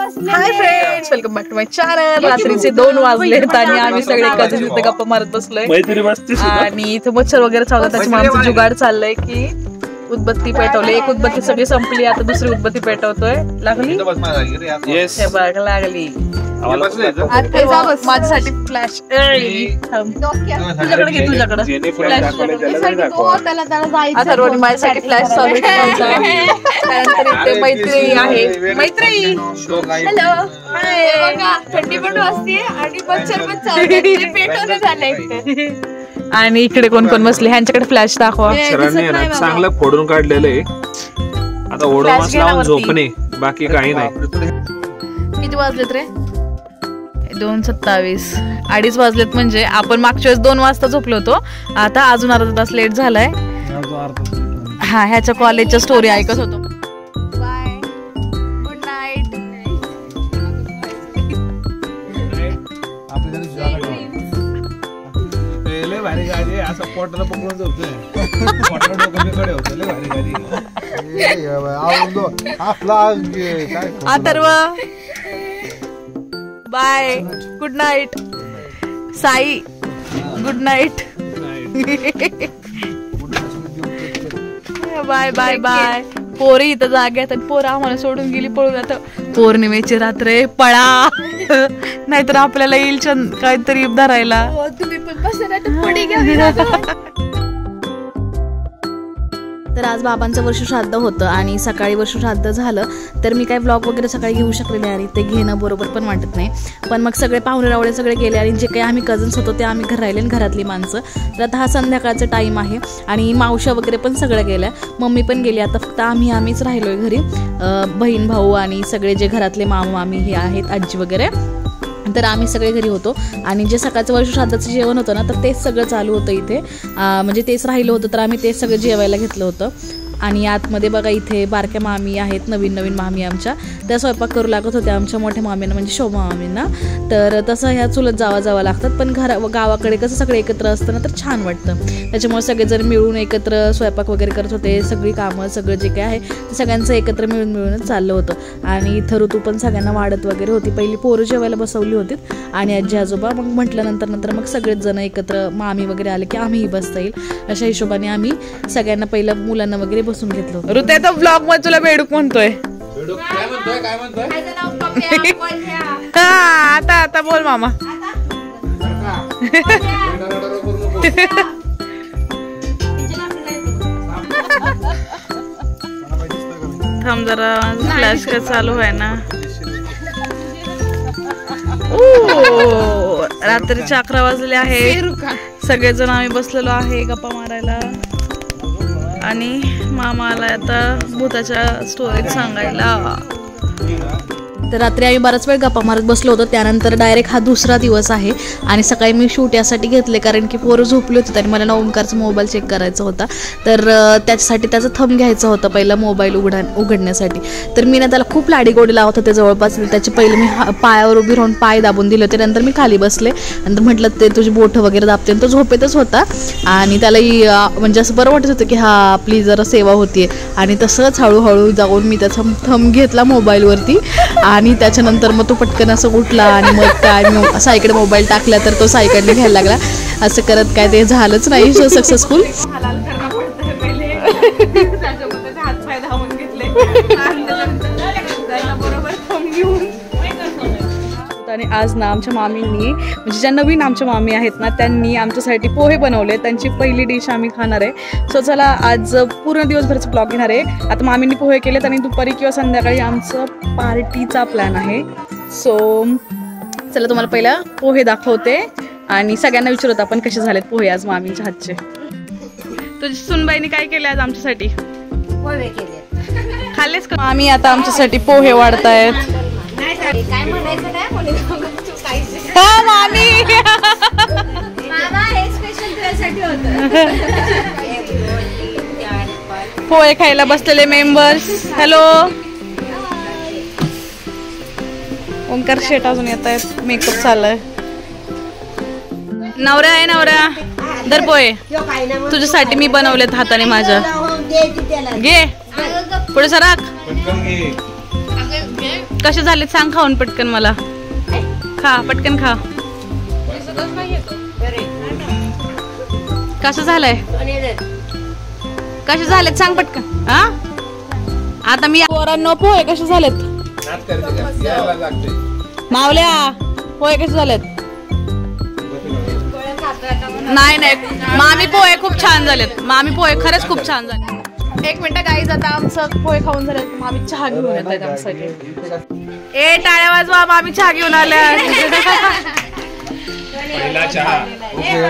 High friends, welcome back to my channel. रात्रीचे 2 वाजलेत आणि आम्ही सगळे कधी इथे गप्पा मारत बसलोय आणि इथे मच्छर वगैरे चालतात. त्याच्यामुळे आमचं जुगाड चाललंय की उदबत्ती पेटवली. एक उदबत्ती सगळी संपली, आता दुसरी उदबत्ती पेटवतोय. लागली लागली माझ्यासाठी फ्लॅश. तुझ्याकडे घे, तुझ्याकडे फ्लॅश. आता रोनी माझ्यासाठी फ्लॅश चालू ठेवता. त्यानंतर इथे मैत्री आहे. मैत्री हॅलो हाय. थंडी पण वाजते आणि मच्छर पण चालते. पेटवलं झालंय. आणि इकडे कोण कोण बसले ह्यांच्याकडे फ्लॅश दाखवा. चांगलं फोडून काढलेलं आहे. आता ओढावास लावून झोपणे, बाकी काही नाही. किती वाजलेत रे? 2:27. 2:30 वाजलेत. म्हणजे आपण मागच्या वेळेस 2 वाजता झोपलो होतो. आता अजून अर्धा तास लेट झालाय. हा, ह्याच्या कॉलेजच्या स्टोरी ऐकत होतो. Bye, good night. भारी गाडी असं पोटाला पकडून झोपतोय. पोटाला डोकं कडे होतं. लय भारी गाडी. Atharva bye, good night. Sai good night. Bye bye bye. पोरी इथं जाग्यात आणि पोरं आम्हाला सोडून गेली पळून. आता पौर्णिमेची रात्र, पळा नाहीतर आपल्याला येईल काहीतरी धरायला. तुम्ही पण बसा पुढे घ्या. तर आज बाबांचं वर्षश्राद्ध होतं आणि सकाळी वर्षश्राद्ध झालं तर मी काही व्लॉग वगैरे सकाळी घेऊ शकले नाही आणि ते घेणं बरोबर पण वाटत नाही. पण मग सगळे पाहुणे रावळे सगळे गेले आणि जे काही आम्ही कझन्स होतो ते आम्ही घर राहिले, घरातली माणसं. तर आता हा संध्याकाळचा टाईम आहे आणि मावशा वगैरे पण सगळ्या गेल्या, मम्मी पण गेली. आता फक्त आम्हीच राहिलोय घरी. बहीण भाऊ आणि सगळे जे घरातले मामा मामी हे आहेत, आजी वगैरे. तर आम्ही सगळे घरी होतो आणि जे सकाळचं वर्षश्राद्धाचं जेवण होतं ना, तर तेच सगळं चालू होतं इथे. म्हणजे तेच राहिलं होतं, तर आम्ही तेच सगळं जेवायला घेतलं होतं. आणि आतमध्ये बघा इथे बारक्या मामी आहेत, नवीन मामी आमच्या, त्या स्वयंपाक करू लागत होत्या आमच्या मोठ्या मामींना, म्हणजे शोभा मामींना. तर तसं ह्या चुलत जावा लागतात. पण गावाकडे कसं सगळे एकत्र असतं ना, तर छान वाटतं. त्याच्यामुळे सगळेजण मिळून एकत्र स्वयंपाक वगैरे करत होते. सगळी कामं सगळं जे काय आहे ते सगळ्यांचं एकत्र मिळूनच चाललं होतं. आणि इथं ऋतू पण सगळ्यांना वाढत वगैरे होती. पहिली पोरं जेवायला बसवली होती आणि आजी आजोबा. मग म्हटलं नंतर मग सगळेच जण एकत्र मामी वगैरे आले की आम्हीही बसता येईल अशा हिशोबाने आम्ही सगळ्यांना पहिलं मुलांना वगैरे बसून घेतलं. ऋतू आता ब्लॉग मध्ये तुला बेडूक म्हणतोय. आता बोल मामा. थांब जरा, फ्लॅश का चालू आहे ना. रात्रीचे 11 वाजले आहेत. सगळेजण आम्ही बसलेलो आहे गप्पा मारायला आणि मामा आला आता भूताच्या स्टोरीज सांगायला. तर रात्री आम्ही बराच वेळ गप्पा मारत बसलो होतो. त्यानंतर डायरेक्ट हा दुसरा दिवस आहे आणि सकाळी मी शूट यासाठी घेतले कारण की पोरं झोपले होते आणि मला ना ओमकारचा मोबाईल चेक करायचा होता. तर त्याच्यासाठी त्याचा थंब घ्यायचा होता पहिला मोबाईल उघडण्यासाठी. तर मी ना त्याला खूप लाडीगोडी लावत होते जवळपास. त्याचे पहिले मी पायावर उभी राहून पाय दाबून दिले होते. नंतर मी खाली बसले आणि म्हटलं ते तुझी बोटं वगैरे दाबते. तो झोपेतच होता आणि त्यालाही म्हणजे असं बरं वाटत होतं की हा आपली जरा सेवा होतीये. आणि तसंच हळूहळू जाऊन मी त्याचा थंब घेतला मोबाईलवरती आणि त्याच्यानंतर मग तो पटकन असं उठला आणि मग काय मी साईकडे मोबाईल टाकला तर तो साईकडे घ्यायला लागला. असं करत काय ते झालंच नाही सक्सेसफुल. आणि आज ना आमच्या मामींनी, म्हणजे ज्या नवीन आमच्या मामी आहेत ना, त्यांनी आमच्यासाठी पोहे बनवले. त्यांची पहिली डिश आम्ही खाणार आहे. सो चला आज पूर्ण दिवसभरचं ब्लॉग घेणार आहे. आता मामींनी पोहे केलेत आणि दुपारी किंवा संध्याकाळी आमचं पार्टीचा प्लॅन आहे. सो चला तुम्हाला पहिला पोहे दाखवते आणि सगळ्यांना विचारत आपण कसे झालेत पोहे आज मामींच्या हातचे. तुझी सुनबाईने काय केले आज आमच्यासाठी? पोहे केले. खाल्लेस का? मामी आता आमच्यासाठी पोहे वाढतायत. काय म्हणायचं नाही हा मामी, मामा हे स्पेशल तुझ्यासाठी होतं. पोहे खायला बसलेले मेंबर्स. हॅलो. ओंकार शेट अजून येत आहेत, मेकअप चाललाय. नवरा आहे नवरा. दर पोहे तुझ्यासाठी मी बनवलेत हाताने माझ्या. घे पुढे सराक. कसे झाले सांग खाऊन पटकन मला. खा पटकन खा. कसं झालंय कसे झालेत सांग पटकन. हा आता मी पोरांनो पोहे कसे झालेत मावल्या पोहे कसे झालेत. नाही नाही मामी पोहे खूप छान झालेत. मामी पोहे खरंच खूप छान झाले. एक मिनिट गाईज आता आमचं पोहे खाऊन झाले मामी चहा घेऊन येत आहेत आमच्यासाठी. ए टाळ्या वाजवा मामी चहा घेऊन आल्या.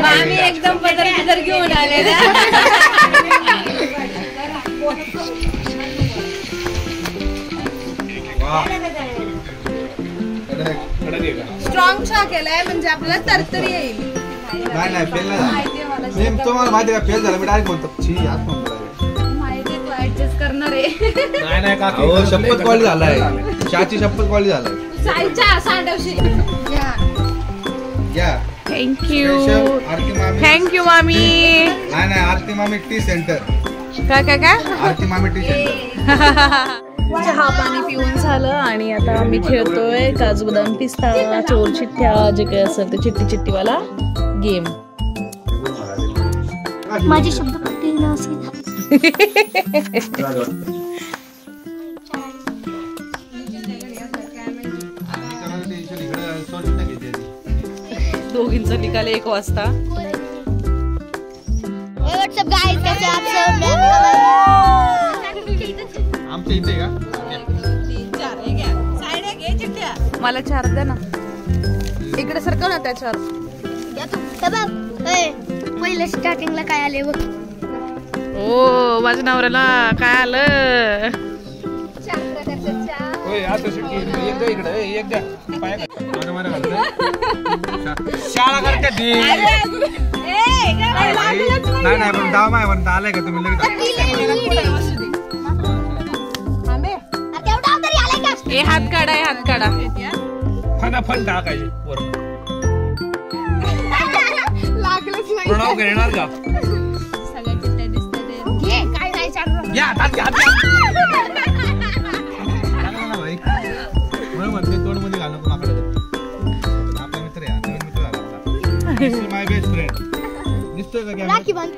मामी एकदम बदल घेऊन आले ना. स्ट्रॉंग चहा केलाय म्हणजे आपल्याला तरतरी येईल. नाही फेल नाही तुम्हाला माहिती का फेल झालं मी डायरेक्ट म्हणतो छी आज म्हणतो माहिती तू ऍडजस्ट करणार आहे. नाही काकी शपथ कॉल झालाय चहाची शपथ कॉल झालाय. चहा सांडवशील. या थँक्यू आरती मामी. थँक्यू मामी. नाही आरती मामी टी सेंटर. काय काय काय आरती मामी टी सेंटर. चहा पाणी पिऊन झालं आणि आता आम्ही खेळतोय काजू बदाम पिस्ता चोर चिठ्ठ्या जे काही असेल ते चिट्टी चिट्टीवाला गेम. माझे शब्द दोघींचा निकाल 1 वाजता. आमच्या इथे का मला 4 द्या ना. इकडे सरकव ना त्याच्यावर. पहिलं स्टार्टिंगला काय आले बघ. ओ माझ्या नवऱ्याला काय आलं. 4 प्रकारच्या चहा. होय आता सुट्टी एक द्या इकडे एक द्या पाय मारा शाळा करते ती. नाही पण दाव माय म्हणता आलाय का तुम्ही लगेच. ए हात काढा हात काढा. फन टाकायची प्रणव घेणार का काय नाही चालू. या म्हणते तोंड मध्ये घालून माकडे आपला मित्र आहे नवीन मित्र झाला माय बेस्ट फ्रेंड दिसतोय का राखी बांध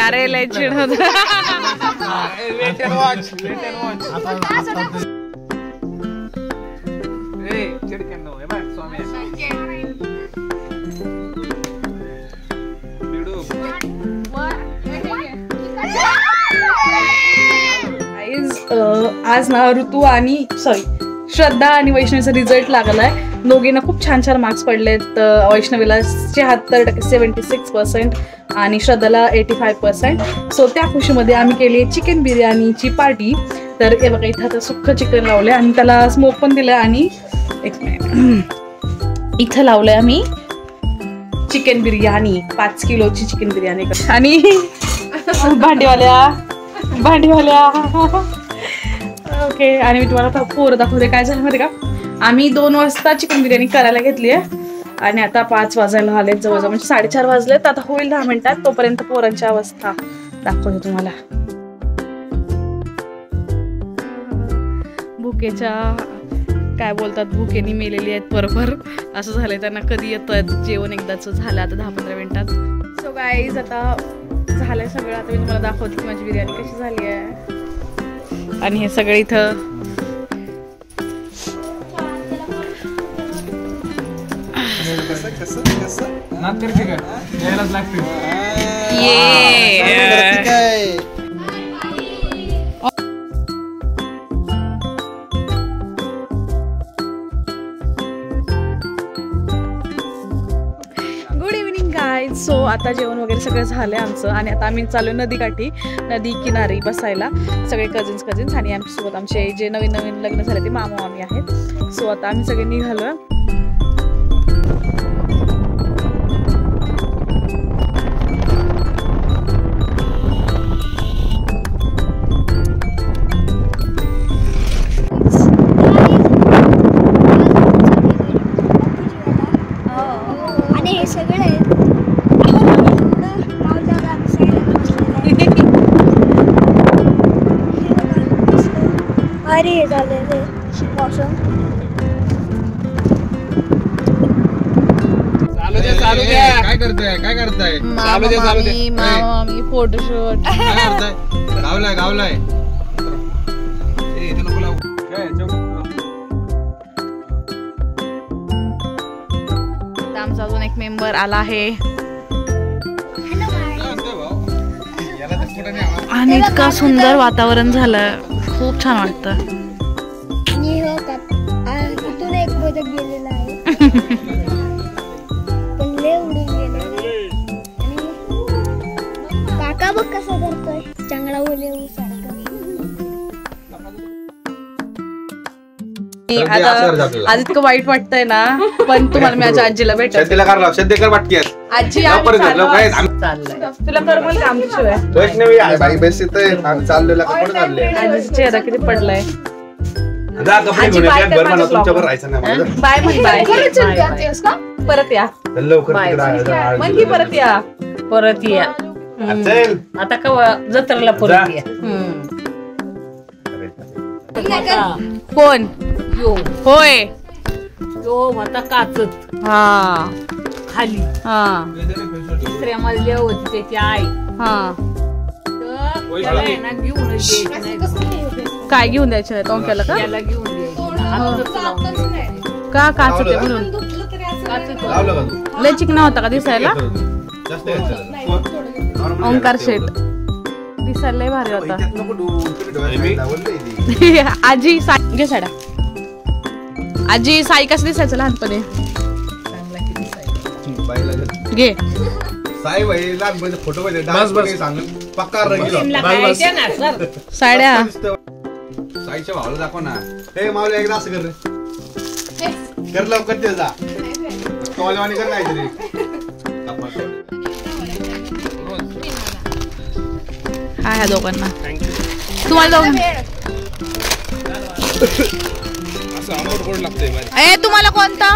अरे लय चिड होत. आज ना ऋतू आणि श्रद्धा आणि वैष्णवीचा रिझल्ट लागलाय. दोघींना खूप छान छान मार्क्स पडलेत. वैष्णवीला 76% 76% आणि श्रद्धाला 85%. सो त्या खुशीमध्ये आम्ही केली चिकन बिर्याणीची पार्टी. तर हे बघा इथं आता सुक्क चिकन लावले आणि त्याला स्मोक पण दिलं. आणि एक मिनिट इथं लावलंय आम्ही चिकन बिर्याणी 5 किलोची चिकन बिर्याणी. आणि भांडीवाल्या ओके. आणि मी तुम्हाला पोरं दाखवते काय झालं माहिती का. आम्ही 2 वाजता चिकन बिर्याणी करायला घेतली आहे आणि आता 5 वाजायला आलेत जवळजवळ म्हणजे 4:30 वाजलेत. आता होईल 10 मिनिटात. तोपर्यंत पोरांची अवस्था दाखवते तुम्हाला. भुकेच्या काय बोलतात भुकेनी मेलेली आहेत बरोबर असं झालंय. त्यांना कधी येतं जेवण एकदाच झालं आता 10-15 मिनिटात. सो गाईज आता झालंय सगळं. आता मी तुम्हाला दाखवते की माझी बिर्याणी कशी झाली आहे. आणि हे सगळं इथं नात करते का यायलाच लागते. Good evening guys. सो आता जेवण वगैरे सगळं झालंय आमचं आणि आता आम्ही चालू नदीकाठी नदी किनारी बसायला सगळे कझिन्स आणि आमच्यासोबत आमचे जे नवीन लग्न झाले ते मामा मामी आहेत. सो आता आम्ही सगळे निघालो. आणि हे सगळे भारी झालेले मौसम. काय करताय मामी फोटोशूट. गावलाय आमचा अजून एक मेंबर आला आहे आणि इतका सुंदर वातावरण झालं, खूप छान वाटतं. इथून एक मोदक गेलेला आहे पण लय उडून गेलेला. काका बघ कसा करतोय चांगला बोले सारखं. आज इतकं वाईट वाटतंय ना, पण तुम्हाला माझ्या आजीला भेटत. आजी तुला करमल का आमच्याशिवाय? आजीचा चेहरा किती पडलाय. बाय म्हण बाय. परत या म्हण की परत या. परत या आता का जत्रेला परत या. कोण होय यो होता काचत हा खाली हा तिसऱ्या मजल्यावर होती त्याची आई. हा तर त्याला आहे ना घेऊन द्यायची नाही. काय घेऊन द्यायचं आहे टोंक्याला का? त्याला घेऊन द्यायची हातच लावून द्यायची. का काच होते म्हणून? काचत लय चिकना होता का दिसायला? ओंकार शेट दिसायला लय भारी होता. आजी घे साडा. आजी साई कसं दिसायचं लहानपणी? घे साई भाई लहानपणी फोटो पक्का साड्या. साईच्या भावाला दाखव ना. हे मावले एकदा असं कर रे. कर लवकर ते जा. कॉलवाणी कर काहीतरी. हा ह्या दोघांना तुम्हाला ए तुम्हाला कोणता?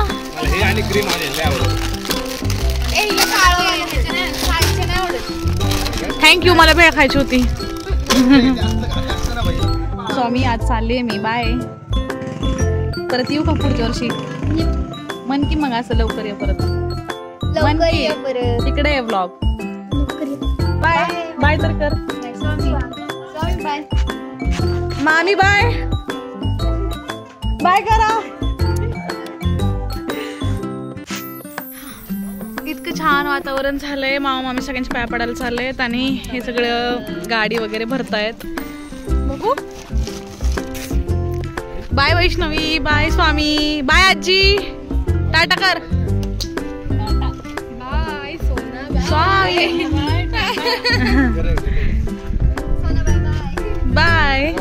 थँक्यू, मला भेळ खायची होती. स्वामी आज चालले मी. बाय. परत येऊ का पुढच्या वर्षी? मन की मग असं लवकर ये परत. मन की तिकडे आहे व्लॉग. बाय बाय तर कर. मामी बाय बाय करा. इतकं छान वातावरण झालंय. मामा मामी सगळ्यांचे पाय पडायला चाललेत आणि हे सगळं गाडी वगैरे भरतायत. बघू. बाय वैष्णवी. बाय स्वामी. बाय आजी. टाटा कर. बाय सोना. स्वामी बाय. बाय